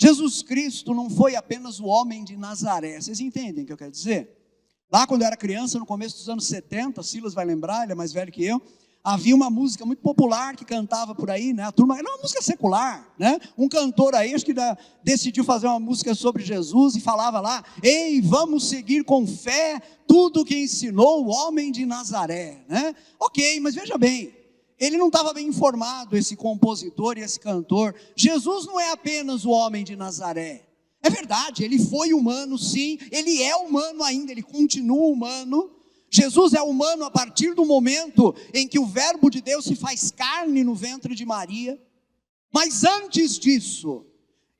Jesus Cristo não foi apenas o homem de Nazaré. Vocês entendem o que eu quero dizer? Lá quando eu era criança, no começo dos anos 70, Silas vai lembrar, ele é mais velho que eu, havia uma música muito popular que cantava por aí, né? A turma, era uma música secular, né? Um cantor aí, acho que decidiu fazer uma música sobre Jesus e falava lá: ei, vamos seguir com fé tudo o que ensinou o homem de Nazaré, né? Ok, mas veja bem, ele não estava bem informado, esse compositor e esse cantor. Jesus não é apenas o homem de Nazaré. É verdade, ele foi humano sim, ele é humano ainda, ele continua humano. Jesus é humano a partir do momento em que o verbo de Deus se faz carne no ventre de Maria. Mas antes disso,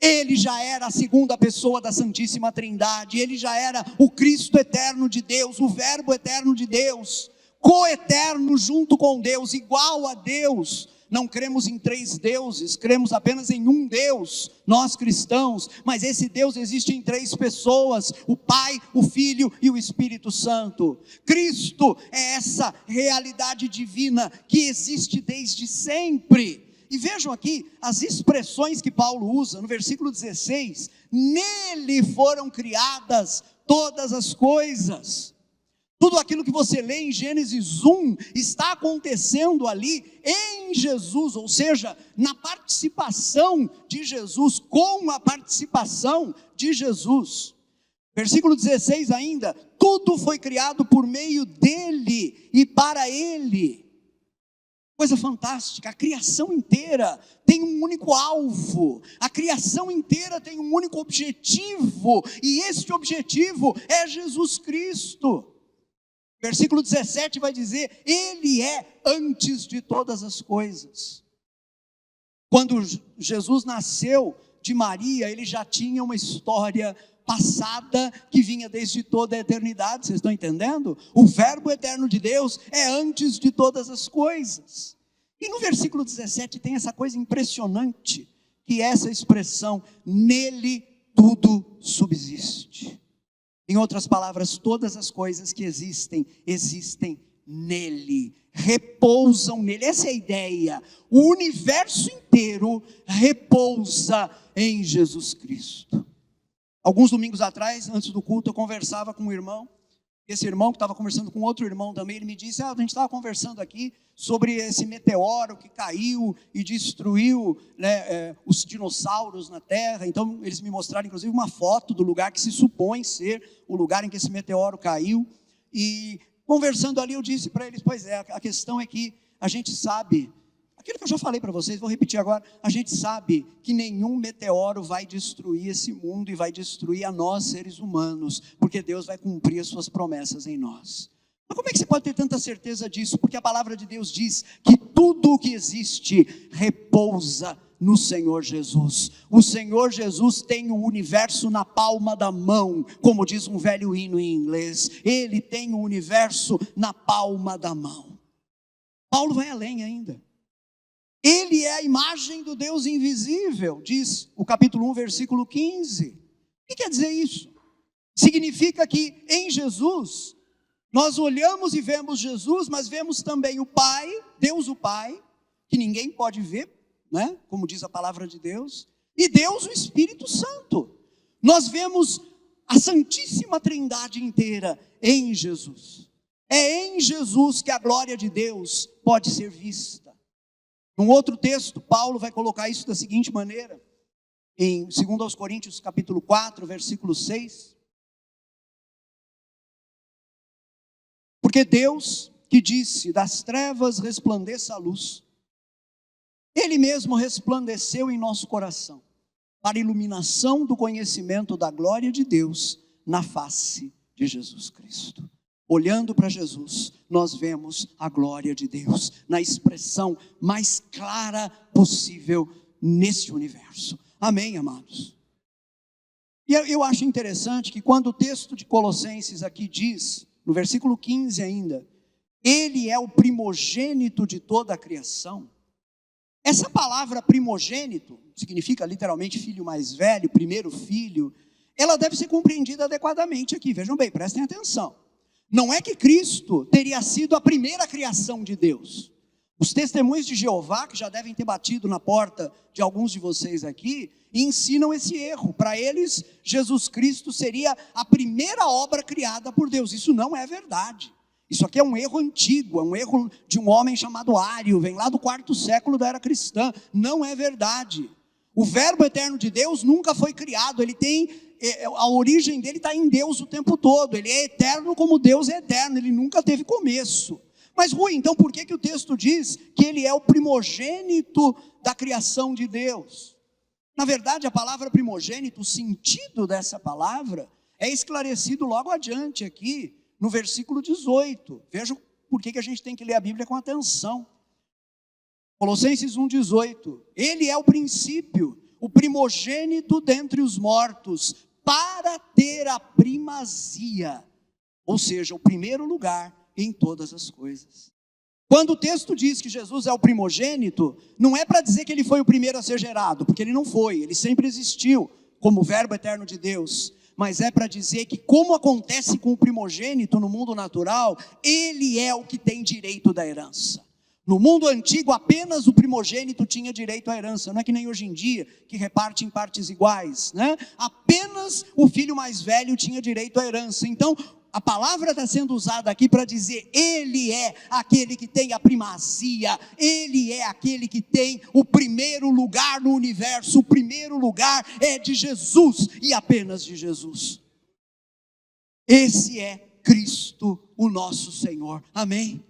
ele já era a segunda pessoa da Santíssima Trindade, ele já era o Cristo eterno de Deus, o verbo eterno de Deus, coeterno junto com Deus, igual a Deus. Não cremos em três deuses, cremos apenas em um Deus, nós cristãos, mas esse Deus existe em três pessoas, o Pai, o Filho e o Espírito Santo. Cristo é essa realidade divina que existe desde sempre. E vejam aqui as expressões que Paulo usa no versículo 16, nele foram criadas todas as coisas. Tudo aquilo que você lê em Gênesis 1 está acontecendo ali em Jesus, ou seja, na participação de Jesus, com a participação de Jesus. Versículo 16 ainda, tudo foi criado por meio dele e para ele. Coisa fantástica, a criação inteira tem um único alvo, a criação inteira tem um único objetivo, e este objetivo é Jesus Cristo. Versículo 17 vai dizer, ele é antes de todas as coisas. Quando Jesus nasceu de Maria, ele já tinha uma história passada que vinha desde toda a eternidade, vocês estão entendendo? O verbo eterno de Deus é antes de todas as coisas. E no versículo 17 tem essa coisa impressionante, que é essa expressão, nele tudo subsiste. Em outras palavras, todas as coisas que existem, existem nele, repousam nele. Essa é a ideia. O universo inteiro repousa em Jesus Cristo. Alguns domingos atrás, antes do culto, eu conversava com um irmão. Esse irmão que estava conversando com outro irmão também, ele me disse, a gente estava conversando aqui sobre esse meteoro que caiu e destruiu, né, os dinossauros na Terra. Então eles me mostraram inclusive uma foto do lugar que se supõe ser o lugar em que esse meteoro caiu. E conversando ali eu disse para eles, pois é, a questão é que a gente sabe, aquilo que eu já falei para vocês, vou repetir agora, a gente sabe que nenhum meteoro vai destruir esse mundo e vai destruir a nós seres humanos, porque Deus vai cumprir as suas promessas em nós. Mas como é que você pode ter tanta certeza disso? Porque a palavra de Deus diz que tudo o que existe repousa no Senhor Jesus. O Senhor Jesus tem o universo na palma da mão, como diz um velho hino em inglês. Ele tem o universo na palma da mão. Paulo vai além ainda. Ele é a imagem do Deus invisível, diz o capítulo 1, versículo 15. O que quer dizer isso? Significa que em Jesus, nós olhamos e vemos Jesus, mas vemos também o Pai, Deus o Pai, que ninguém pode ver, né? Como diz a palavra de Deus, e Deus o Espírito Santo. Nós vemos a Santíssima Trindade inteira em Jesus. É em Jesus que a glória de Deus pode ser vista. Num outro texto, Paulo vai colocar isso da seguinte maneira, em 2 Coríntios capítulo 4, versículo 6. Porque Deus, que disse, das trevas resplandeça a luz, Ele mesmo resplandeceu em nosso coração, para a iluminação do conhecimento da glória de Deus, na face de Jesus Cristo. Olhando para Jesus, nós vemos a glória de Deus, na expressão mais clara possível neste universo. Amém, amados? E eu acho interessante que quando o texto de Colossenses aqui diz, no versículo 15 ainda, Ele é o primogênito de toda a criação. Essa palavra primogênito, significa literalmente filho mais velho, primeiro filho, ela deve ser compreendida adequadamente aqui. Vejam bem, prestem atenção. Não é que Cristo teria sido a primeira criação de Deus. Os testemunhos de Jeová, que já devem ter batido na porta de alguns de vocês aqui, ensinam esse erro. Para eles, Jesus Cristo seria a primeira obra criada por Deus. Isso não é verdade. Isso aqui é um erro antigo, é um erro de um homem chamado Ário, vem lá do 4º século da era cristã. Não é verdade. O verbo eterno de Deus nunca foi criado, ele tem, a origem dele está em Deus o tempo todo. Ele é eterno como Deus é eterno, ele nunca teve começo. Mas Rui, então por que o texto diz que ele é o primogênito da criação de Deus? Na verdade, a palavra primogênito, o sentido dessa palavra é esclarecido logo adiante aqui, no versículo 18. Vejam por que a gente tem que ler a Bíblia com atenção. Colossenses 1,18. Ele é o princípio, o primogênito dentre os mortos, para ter a primazia, ou seja, o primeiro lugar em todas as coisas. Quando o texto diz que Jesus é o primogênito, não é para dizer que ele foi o primeiro a ser gerado, porque ele não foi, ele sempre existiu como verbo eterno de Deus, mas é para dizer que, como acontece com o primogênito no mundo natural, ele é o que tem direito da herança. No mundo antigo, apenas o primogênito tinha direito à herança, não é que nem hoje em dia, que reparte em partes iguais, né? Apenas o filho mais velho tinha direito à herança. Então, a palavra está sendo usada aqui para dizer, ele é aquele que tem a primazia, ele é aquele que tem o primeiro lugar no universo, o primeiro lugar é de Jesus, e apenas de Jesus. Esse é Cristo, o nosso Senhor, amém?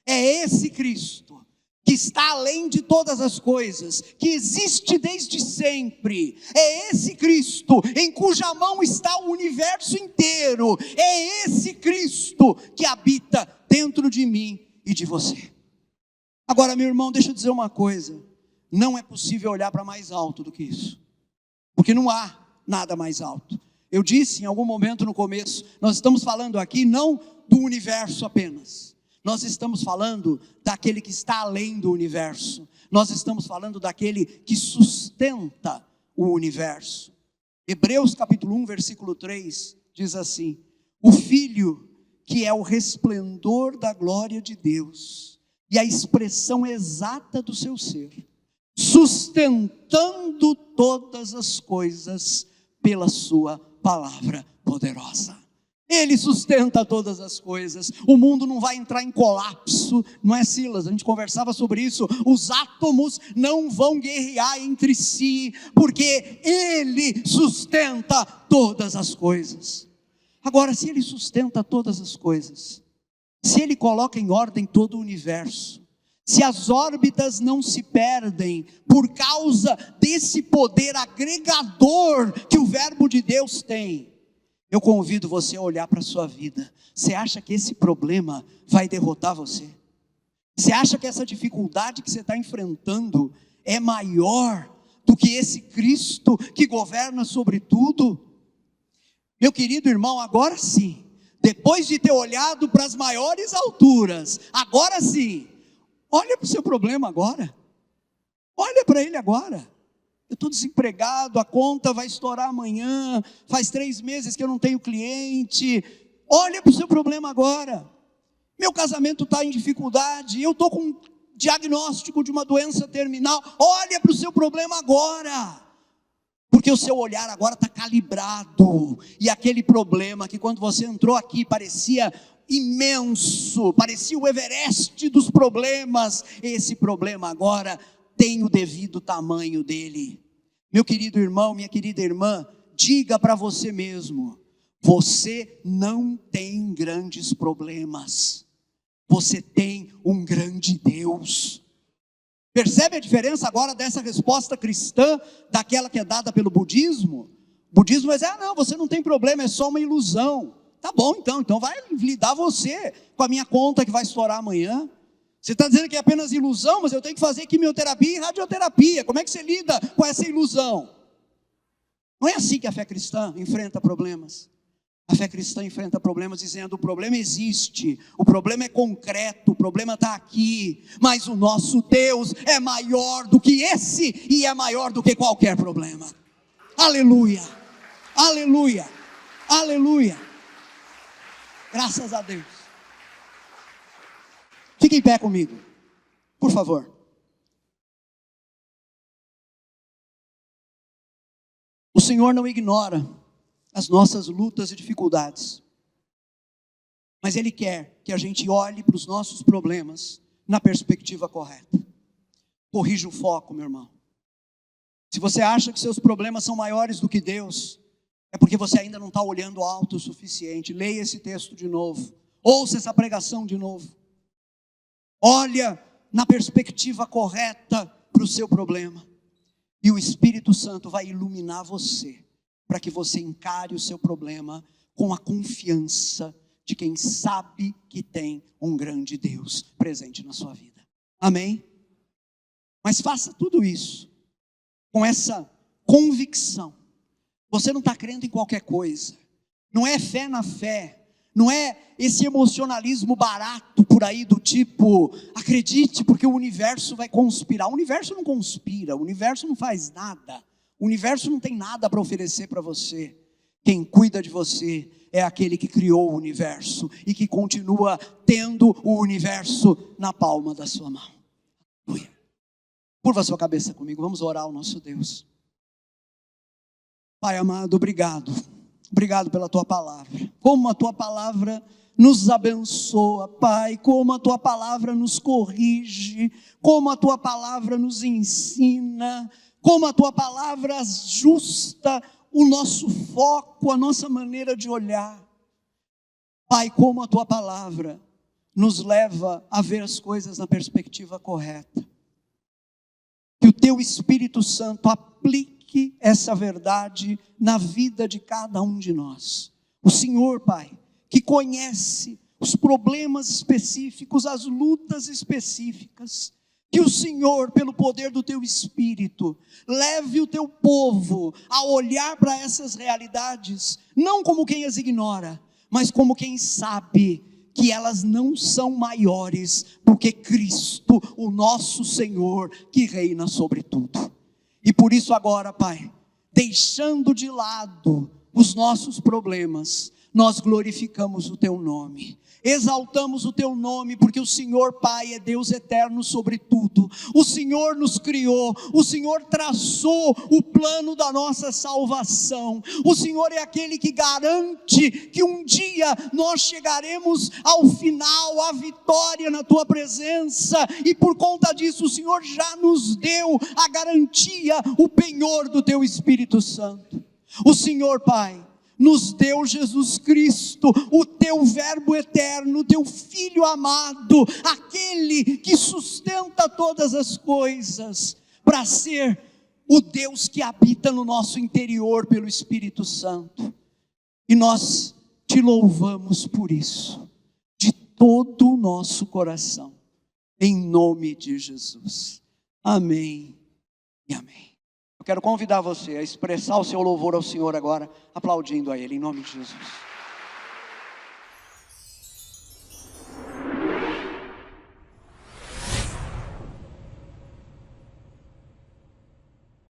É esse Cristo, que está além de todas as coisas, que existe desde sempre. É esse Cristo, em cuja mão está o universo inteiro. É esse Cristo que habita dentro de mim e de você. Agora, meu irmão, deixa eu dizer uma coisa. Não é possível olhar para mais alto do que isso. Porque não há nada mais alto. Eu disse em algum momento no começo, nós estamos falando aqui não do universo apenas. Nós estamos falando daquele que está além do universo. Nós estamos falando daquele que sustenta o universo. Hebreus capítulo 1, versículo 3, diz assim: o Filho, que é o resplendor da glória de Deus, e a expressão exata do seu ser, sustentando todas as coisas pela sua palavra poderosa. Ele sustenta todas as coisas. O mundo não vai entrar em colapso, não é, Silas? A gente conversava sobre isso. Os átomos não vão guerrear entre si, porque Ele sustenta todas as coisas. Agora, se Ele sustenta todas as coisas, se Ele coloca em ordem todo o universo, se as órbitas não se perdem por causa desse poder agregador que o verbo de Deus tem, eu convido você a olhar para a sua vida. Você acha que esse problema vai derrotar você? Você acha que essa dificuldade que você está enfrentando é maior do que esse Cristo que governa sobre tudo? Meu querido irmão, agora sim, depois de ter olhado para as maiores alturas, agora sim, olha para o seu problema agora. Olha para ele agora. Eu estou desempregado, a conta vai estourar amanhã, faz 3 meses que eu não tenho cliente. Olha para o seu problema agora. Meu casamento está em dificuldade, eu estou com um diagnóstico de uma doença terminal. Olha para o seu problema agora, porque o seu olhar agora está calibrado. E aquele problema que quando você entrou aqui parecia imenso, parecia o Everest dos problemas, esse problema agora tem o devido tamanho dele. Meu querido irmão, minha querida irmã, diga para você mesmo: você não tem grandes problemas, você tem um grande Deus. Percebe a diferença agora dessa resposta cristã, daquela que é dada pelo budismo? O budismo vai dizer: não, você não tem problema, é só uma ilusão. Tá bom, então vai lidar você com a minha conta que vai estourar amanhã. Você está dizendo que é apenas ilusão, mas eu tenho que fazer quimioterapia e radioterapia. Como é que você lida com essa ilusão? Não é assim que a fé cristã enfrenta problemas. A fé cristã enfrenta problemas dizendo: o problema existe, o problema é concreto, o problema está aqui, mas o nosso Deus é maior do que esse e é maior do que qualquer problema. Aleluia, aleluia, aleluia. Graças a Deus. Fique em pé comigo, por favor. O Senhor não ignora as nossas lutas e dificuldades, mas Ele quer que a gente olhe para os nossos problemas na perspectiva correta. Corrija o foco, meu irmão. Se você acha que seus problemas são maiores do que Deus, é porque você ainda não está olhando alto o suficiente. Leia esse texto de novo, ouça essa pregação de novo. olha na perspectiva correta para o seu problema. E o Espírito Santo vai iluminar você, para que você encare o seu problema com a confiança de quem sabe que tem um grande Deus presente na sua vida. Amém? Mas faça tudo isso com essa convicção. Você não está crendo em qualquer coisa. Não é fé na fé. Não é esse emocionalismo barato por aí do tipo, acredite porque o universo vai conspirar. O universo não conspira, o universo não faz nada. O universo não tem nada para oferecer para você. Quem cuida de você é aquele que criou o universo e que continua tendo o universo na palma da sua mão. Aleluia. Curva a sua cabeça comigo, vamos orar ao nosso Deus. Pai amado, obrigado. Obrigado pela tua palavra. Como a tua palavra nos abençoa, Pai. Como a tua palavra nos corrige. Como a tua palavra nos ensina. Como a tua palavra ajusta o nosso foco, a nossa maneira de olhar. Pai, como a tua palavra nos leva a ver as coisas na perspectiva correta. Que o teu Espírito Santo aplique essa verdade na vida de cada um de nós. O Senhor, Pai, que conhece os problemas específicos, as lutas específicas, que o Senhor, pelo poder do teu Espírito, leve o teu povo a olhar para essas realidades, não como quem as ignora, mas como quem sabe que elas não são maiores do que Cristo, o nosso Senhor, que reina sobre tudo. E por isso agora, Pai, deixando de lado os nossos problemas, nós glorificamos o teu nome, exaltamos o teu nome, porque o Senhor, Pai, é Deus eterno sobre tudo. O Senhor nos criou, o Senhor traçou o plano da nossa salvação. O Senhor é aquele que garante que um dia nós chegaremos ao final, à vitória na tua presença, e por conta disso o Senhor já nos deu a garantia, o penhor do teu Espírito Santo. O Senhor, Pai, nos deu Jesus Cristo, o teu verbo eterno, o teu Filho amado, aquele que sustenta todas as coisas, para ser o Deus que habita no nosso interior pelo Espírito Santo. E nós te louvamos por isso, de todo o nosso coração, em nome de Jesus. Amém e amém. Quero convidar você a expressar o seu louvor ao Senhor agora, aplaudindo a Ele, em nome de Jesus.